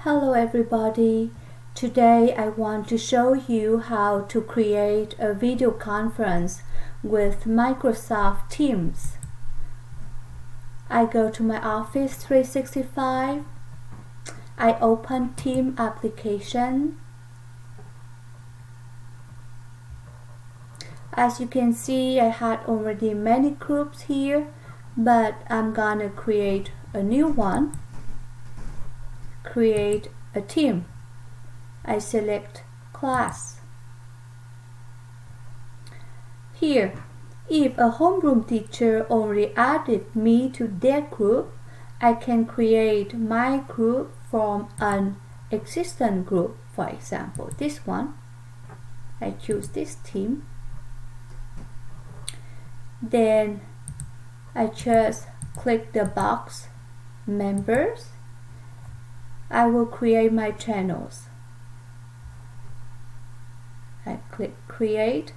Hello everybody. Today I want to show you how to create a video conference with Microsoft Teams. I go to my Office 365. I open Team application. As you can see, I had already many groups here, but I'm gonna create a new one. Create a team. I select class. Here, if a homeroom teacher already added me to their group, I can create my group from an existing group. For example, this one. I choose this team. Then I just click the box members. I will create my channels. I click create,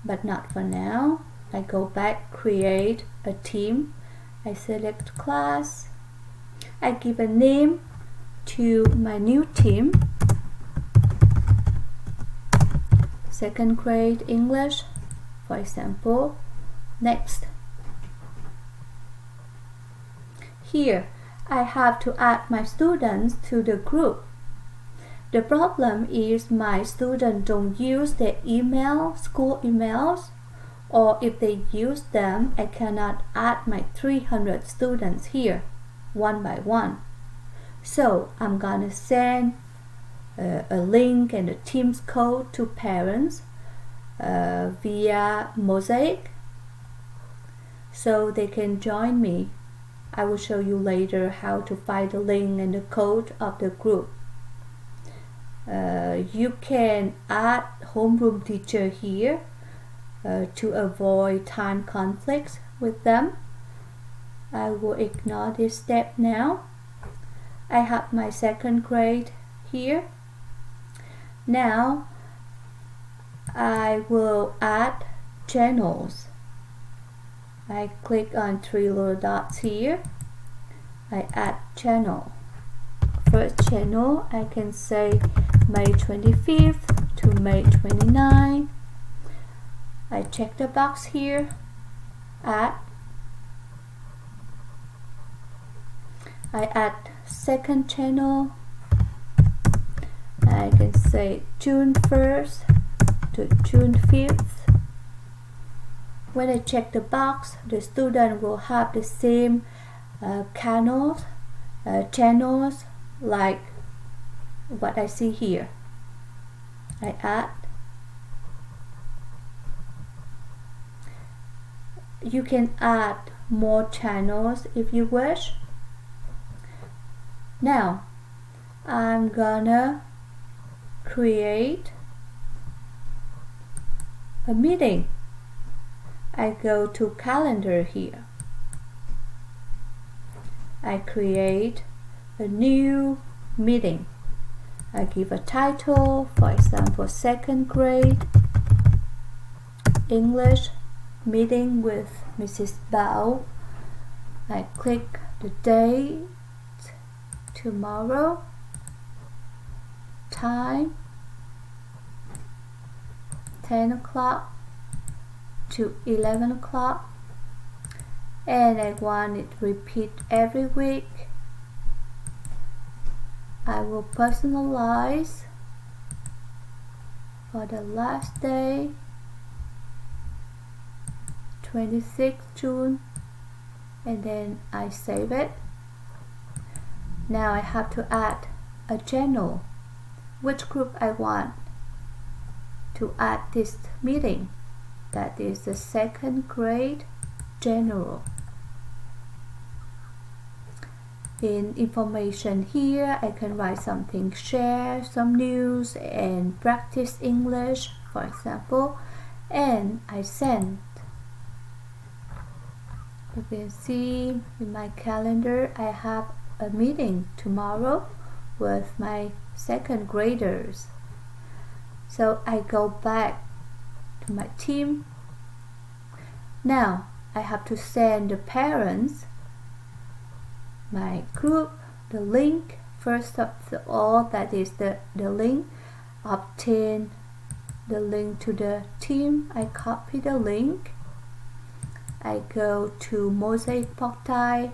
but not for now. I go back, create a team. I select class. I give a name to my new team. Second grade English, for example. Next. Here, I have to add my students to the group. The problem is my students don't use their school emails, or if they use them, I cannot add my 300 students here, one by one. So I'm gonna send a link and a Teams code to parents via Mosaic, so they can join me. I will show you later how to find the link and the code of the group. You can add homeroom teacher here to avoid time conflicts with them. I will ignore this step now. I have my second grade here. Now I will add channels. I click on three little dots here. I add channel. First channel, I can say May 25th to May 29th. I check the box here. Add. I add second channel. I can say June 1st to June 5th. When I check the box, the student will have the same channels like what I see here. I add. You can add more channels if you wish. Now, I'm gonna create a meeting. I go to calendar here. I create a new meeting. I give a title, for example, second grade English meeting with Mrs. Bao. I click the date, tomorrow, time, 10 o'clock to 11 o'clock, and I want it to repeat every week. I will personalize for the last day, 26th June, and then I save it. Now I have to add a channel, which group I want to add this meeting. That is the second grade general. In information here, I can write something, share some news and practice English, for example, and I send. You can see in my calendar, I have a meeting tomorrow with my second graders. So I go back to my team. Now I have to send the parents my group the link first of all, that is the link. Obtain the link to the team. I copy the link. I go to Mosaic Portal,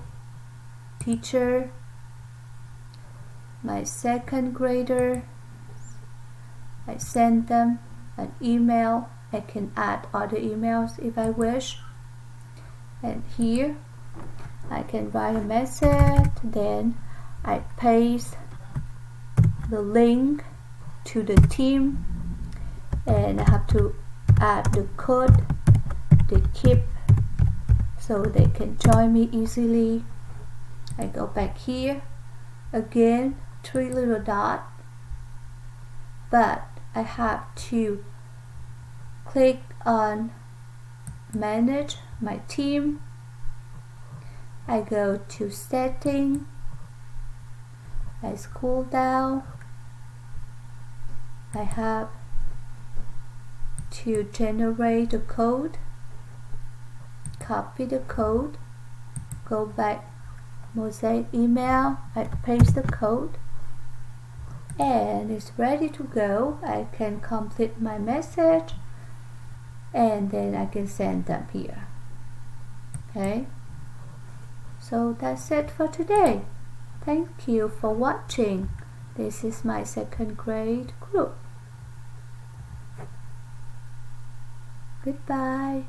teacher, my second grader. I send them an email. I can add other emails if I wish. And here I can write a message, then I paste the link to the team, and I have to add the code they keep so they can join me easily. I go back here again, 3 little dots, but I have to click on manage my team. I go to setting, I scroll down. I have to generate the code, copy the code, go back Mosaic email, I paste the code, and it's ready to go. I can complete my message and then I can send them here. Okay, so that's it for today. Thank you for watching. This is my second grade group. Goodbye.